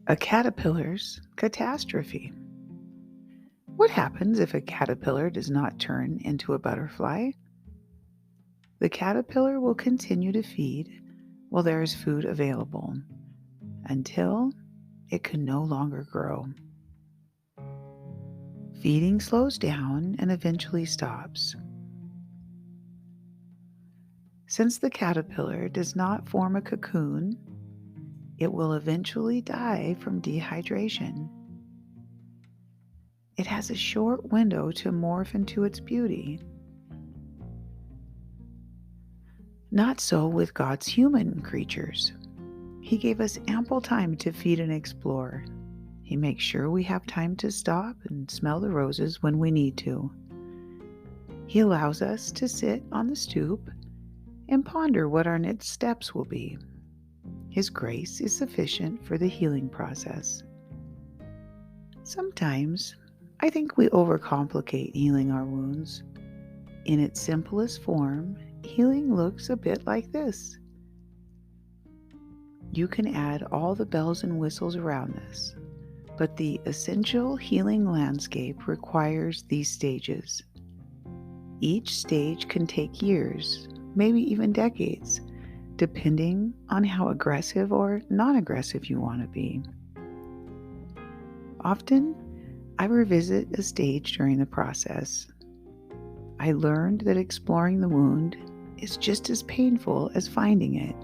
A caterpillar's catastrophe. What happens if a caterpillar does not turn into a butterfly? The caterpillar will continue to feed while there is food available until it can no longer grow. Feeding slows down and eventually stops. Since the caterpillar does not form a cocoon, it will eventually die from dehydration. It has a short window to morph into its beauty. Not so with God's human creatures. He gave us ample time to feed and explore. He makes sure we have time to stop and smell the roses when we need to. He allows us to sit on the stoop and ponder what our next steps will be. His grace is sufficient for the healing process. Sometimes, I think we overcomplicate healing our wounds. In its simplest form, healing looks a bit like this. You can add all the bells and whistles around this, but the essential healing landscape requires these stages. Each stage can take years, maybe even decades, depending on how aggressive or non-aggressive you want to be. Often, I revisit a stage during the process. I learned that exploring the wound is just as painful as finding it.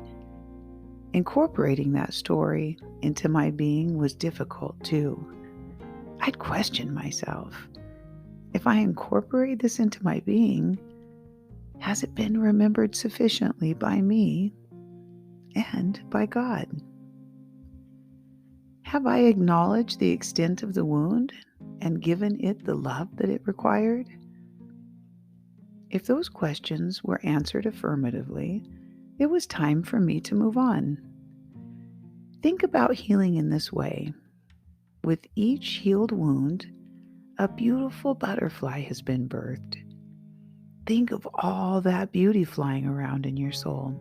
Incorporating that story into my being was difficult too. I'd question myself. If I incorporate this into my being, has it been remembered sufficiently by me and by God? Have I acknowledged the extent of the wound and given it the love that it required? If those questions were answered affirmatively, it was time for me to move on. Think about healing in this way. With each healed wound, a beautiful butterfly has been birthed. Think of all that beauty flying around in your soul.